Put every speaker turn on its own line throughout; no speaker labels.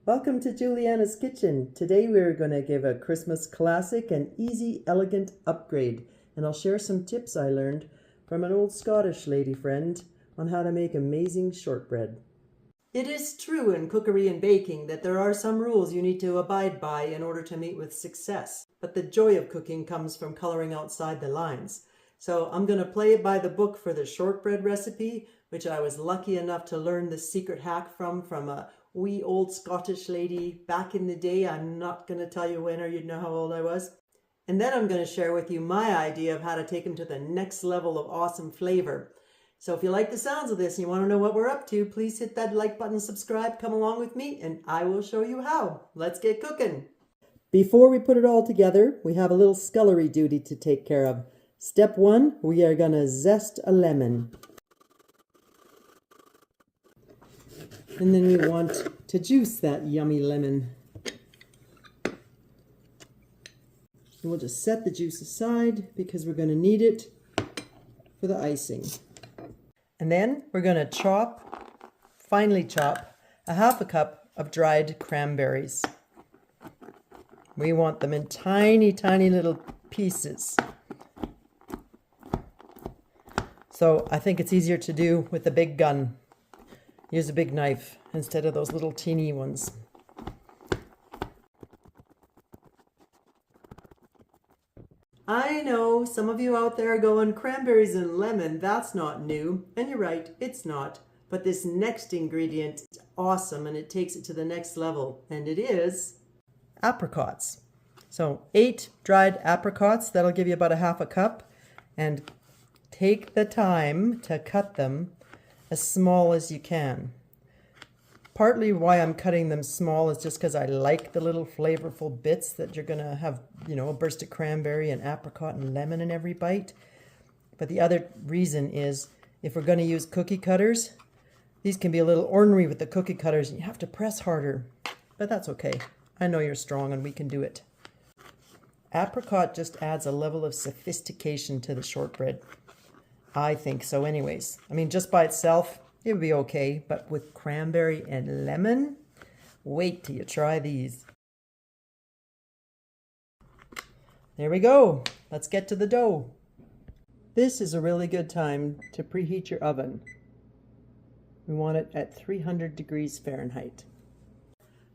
Welcome to Juliana's Kitchen. Today we're going to give a Christmas classic and easy, elegant upgrade. And I'll share some tips I learned from an old Scottish lady friend on how to make amazing shortbread. It is true in cookery and baking that there are some rules you need to abide by in order to meet with success. But the joy of cooking comes from coloring outside the lines. So I'm going to play it by the book for the shortbread recipe, which I was lucky enough to learn the secret hack from a wee old Scottish lady back in the day. I'm not going to tell you when or you'd know how old I was. And then I'm going to share with you my idea of how to take them to the next level of awesome flavor. So if you like the sounds of this and you want to know what we're up to, please hit that like button, subscribe, come along with me, and I will show you how. Let's get cooking. Before we put it all together, we have a little scullery duty to take care of. Step 1, we are going to zest a lemon. And then we want to juice that yummy lemon. And we'll just set the juice aside because we're going to need it for the icing. And then we're going to finely chop, a half a cup of dried cranberries. We want them in tiny, tiny little pieces. So I think it's easier to do with a big gun. Use a big knife instead of those little teeny ones. I know some of you out there are going, cranberries and lemon, that's not new. And you're right, it's not. But this next ingredient is awesome and it takes it to the next level. And it is apricots. So 8 dried apricots, that'll give you about a half a cup. And take the time to cut them as small as you can. Partly why I'm cutting them small is just because I like the little flavorful bits that you're going to have, a burst of cranberry and apricot and lemon in every bite. But the other reason is if we're going to use cookie cutters, these can be a little ornery with the cookie cutters and you have to press harder. But that's okay. I know you're strong and we can do it. Apricot just adds a level of sophistication to the shortbread. I think so anyways. I mean, just by itself, it would be okay. But with cranberry and lemon, wait till you try these. There we go. Let's get to the dough. This is a really good time to preheat your oven. We want it at 300 degrees Fahrenheit.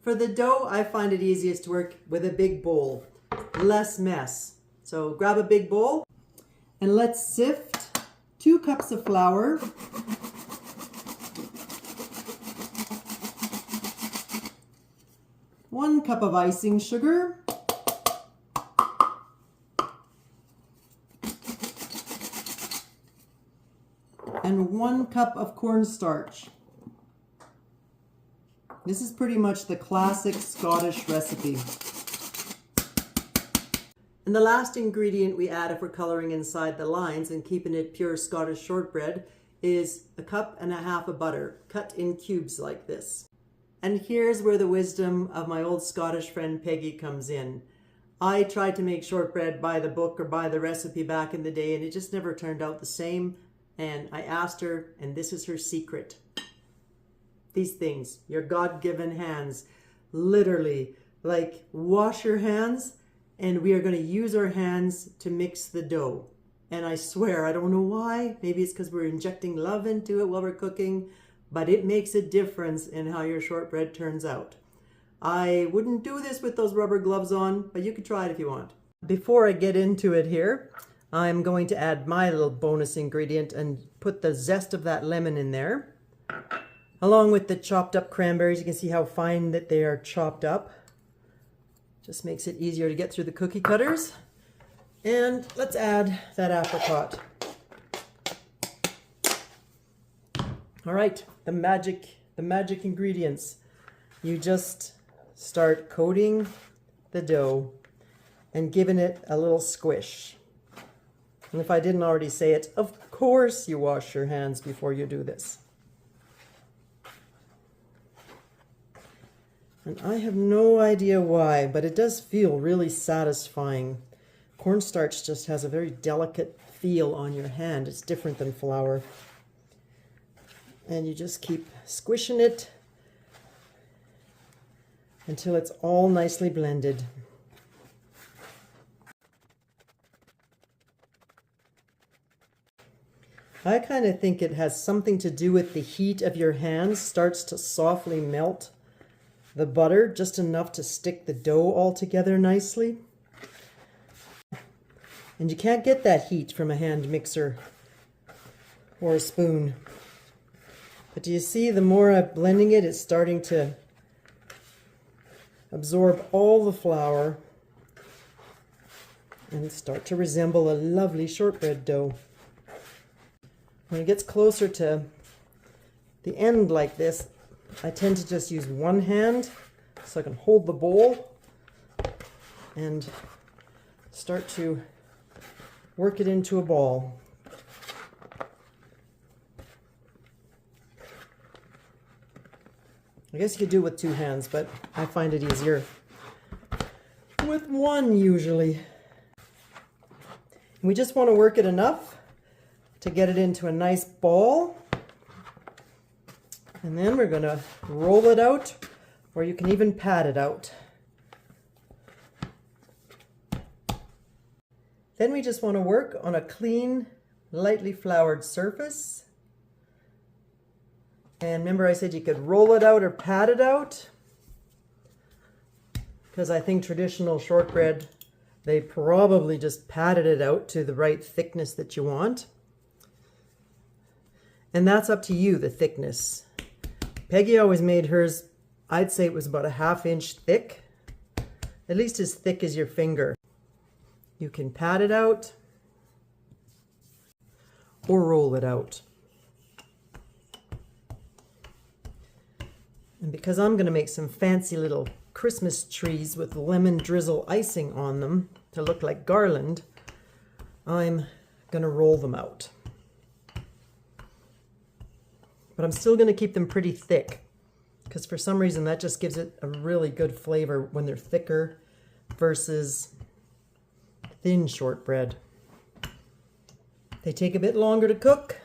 For the dough, I find it easiest to work with a big bowl. Less mess. So grab a big bowl and let's sift 2 cups of flour, 1 cup of icing sugar, and 1 cup of cornstarch. This is pretty much the classic Scottish recipe. And the last ingredient we add if we're coloring inside the lines and keeping it pure Scottish shortbread is 1.5 cups of butter, cut in cubes like this. And here's where the wisdom of my old Scottish friend Peggy comes in. I tried to make shortbread by the book or by the recipe back in the day and it just never turned out the same. And I asked her, and this is her secret. These things, your God-given hands, literally, like wash your hands. And we are going to use our hands to mix the dough. And I swear, I don't know why. Maybe it's because we're injecting love into it while we're cooking. But it makes a difference in how your shortbread turns out. I wouldn't do this with those rubber gloves on, but you could try it if you want. Before I get into it here, I'm going to add my little bonus ingredient and put the zest of that lemon in there. Along with the chopped up cranberries. You can see how fine that they are chopped up. Just makes it easier to get through the cookie cutters. And let's add that apricot. All right, the magic ingredients. You just start coating the dough and giving it a little squish. And if I didn't already say it, of course you wash your hands before you do this. And I have no idea why, but it does feel really satisfying. Cornstarch just has a very delicate feel on your hand. It's different than flour. And you just keep squishing it until it's all nicely blended. I kind of think it has something to do with the heat of your hands starts to softly melt the butter, just enough to stick the dough all together nicely. And you can't get that heat from a hand mixer or a spoon. But do you see, the more I'm blending it, it's starting to absorb all the flour and start to resemble a lovely shortbread dough. When it gets closer to the end like this, I tend to just use one hand so I can hold the bowl and start to work it into a ball. I guess you could do it with two hands, but I find it easier with one usually. We just want to work it enough to get it into a nice ball. And then we're going to roll it out, or you can even pat it out. Then we just want to work on a clean, lightly floured surface. And remember I said you could roll it out or pat it out, because I think traditional shortbread, they probably just patted it out to the right thickness that you want. And that's up to you, the thickness. Peggy always made hers, I'd say it was about a ½ inch thick, at least as thick as your finger. You can pat it out or roll it out. And because I'm going to make some fancy little Christmas trees with lemon drizzle icing on them to look like garland, I'm going to roll them out. But I'm still going to keep them pretty thick, because for some reason that just gives it a really good flavor when they're thicker versus thin shortbread. They take a bit longer to cook,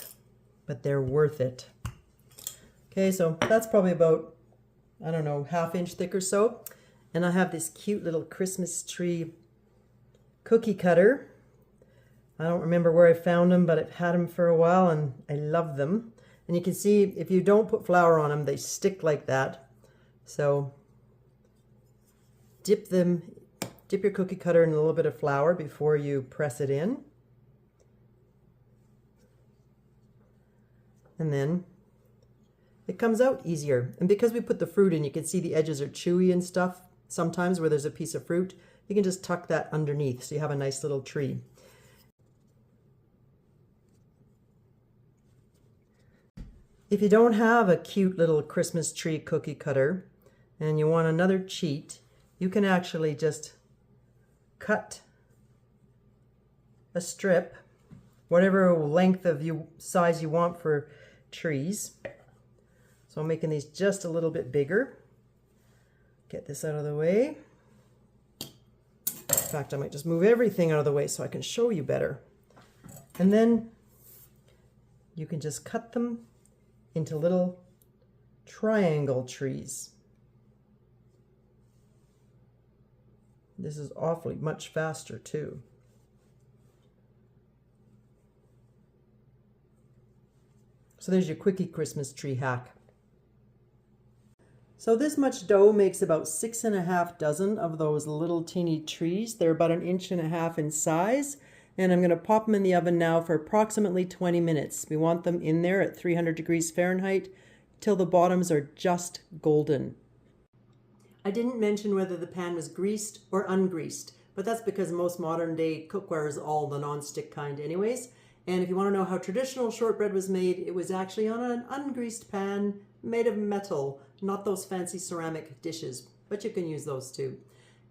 but they're worth it. Okay, so that's probably about, I don't know, ½ inch thick or so. And I have this cute little Christmas tree cookie cutter. I don't remember where I found them, but I've had them for a while and I love them. And you can see if you don't put flour on them, they stick like that. So dip your cookie cutter in a little bit of flour before you press it in. And then it comes out easier. And because we put the fruit in, you can see the edges are chewy and stuff. Sometimes where there's a piece of fruit, you can just tuck that underneath so you have a nice little tree. If you don't have a cute little Christmas tree cookie cutter and you want another cheat, you can actually just cut a strip, whatever length of size you want for trees. So I'm making these just a little bit bigger. Get this out of the way. In fact, I might just move everything out of the way so I can show you better. And then you can just cut them into little triangle trees. This is awfully much faster too. So there's your quickie Christmas tree hack. So this much dough makes about 6½ dozen of those little teeny trees. They're about 1.5 inches in size. And I'm going to pop them in the oven now for approximately 20 minutes. We want them in there at 300 degrees Fahrenheit till the bottoms are just golden. I didn't mention whether the pan was greased or ungreased, but that's because most modern day cookware is all the non-stick kind anyways. And if you want to know how traditional shortbread was made, it was actually on an ungreased pan made of metal, not those fancy ceramic dishes, but you can use those too.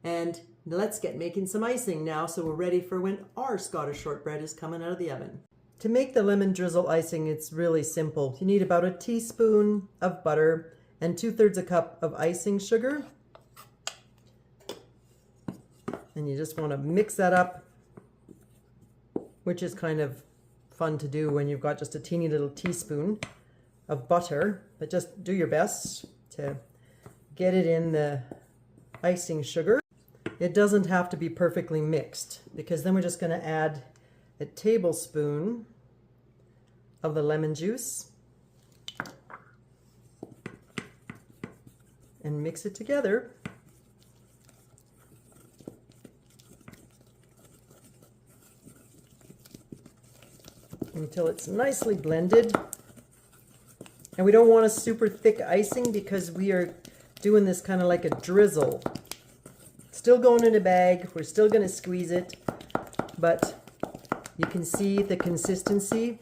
And let's get making some icing now so we're ready for when our Scottish shortbread is coming out of the oven. To make the lemon drizzle icing, it's really simple. You need about 1 teaspoon of butter and 2/3 a cup of icing sugar. And you just want to mix that up, which is kind of fun to do when you've got just a teeny little teaspoon of butter, but just do your best to get it in the icing sugar. It doesn't have to be perfectly mixed, because then we're just going to add a tablespoon of the lemon juice and mix it together. Until it's nicely blended. And we don't want a super thick icing because we are doing this kind of like a drizzle. Still going in a bag, we're still going to squeeze it, but you can see the consistency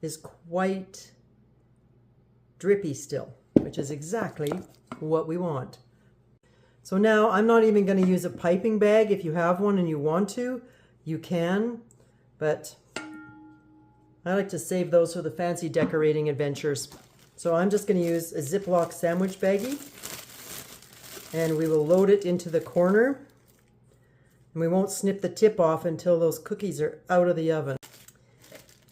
is quite drippy still, which is exactly what we want. So now I'm not even going to use a piping bag. If you have one and you want to, you can, but I like to save those for the fancy decorating adventures. So I'm just going to use a Ziploc sandwich baggie, and we will load it into the corner, and we won't snip the tip off until those cookies are out of the oven.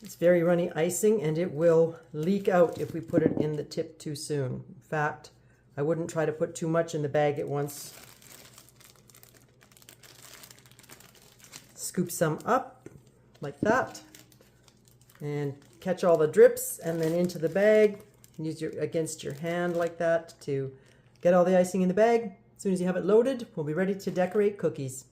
It's very runny icing, and it will leak out if we put it in the tip too soon. In fact, I wouldn't try to put too much in the bag at once. Scoop some up like that and catch all the drips, and then into the bag. Use against your hand like that to get all the icing in the bag. As soon as you have it loaded, we'll be ready to decorate cookies.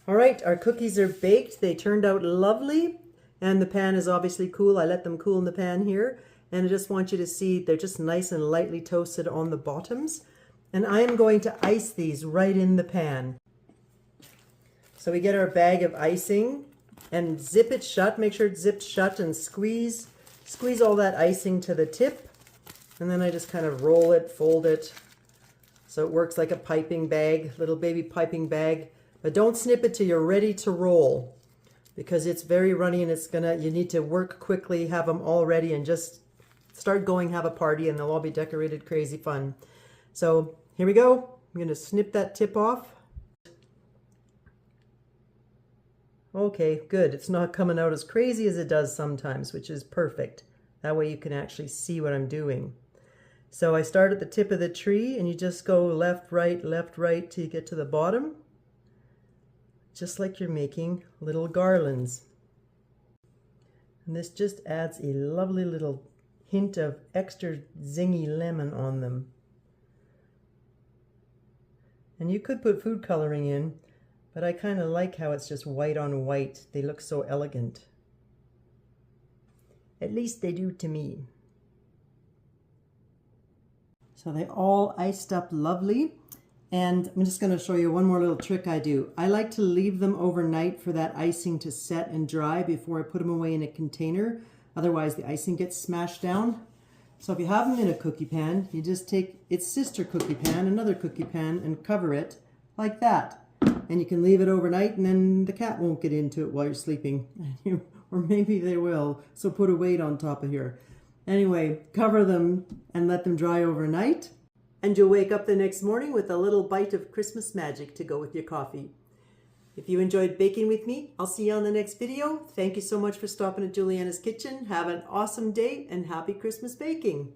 All right, our cookies are baked. They turned out lovely, and the pan is obviously cool. I let them cool in the pan here, and I just want you to see they're just nice and lightly toasted on the bottoms. And I am going to ice these right in the pan. So we get our bag of icing and zip it shut. Make sure it's zipped shut and squeeze all that icing to the tip. And then I just kind of roll it, fold it, so it works like a piping bag, little baby piping bag. But don't snip it till you're ready to roll, because it's very runny and you need to work quickly, have them all ready, and just start going, have a party, and they'll all be decorated crazy fun. So here we go. I'm going to snip that tip off. Okay, good. It's not coming out as crazy as it does sometimes, which is perfect. That way you can actually see what I'm doing. So I start at the tip of the tree, and you just go left, right, till you get to the bottom. Just like you're making little garlands. And this just adds a lovely little hint of extra zingy lemon on them. And you could put food coloring in, but I kind of like how it's just white on white. They look so elegant. At least they do to me. So they all iced up lovely. And I'm just going to show you one more little trick I do. I like to leave them overnight for that icing to set and dry before I put them away in a container. Otherwise the icing gets smashed down. So if you have them in a cookie pan, you just take its sister cookie pan, another cookie pan, and cover it like that. And you can leave it overnight, and then the cat won't get into it while you're sleeping. Or maybe they will, so put a weight on top of here. Anyway, cover them and let them dry overnight. And you'll wake up the next morning with a little bite of Christmas magic to go with your coffee. If you enjoyed baking with me, I'll see you on the next video. Thank you so much for stopping at Juliana's Kitchen. Have an awesome day and happy Christmas baking.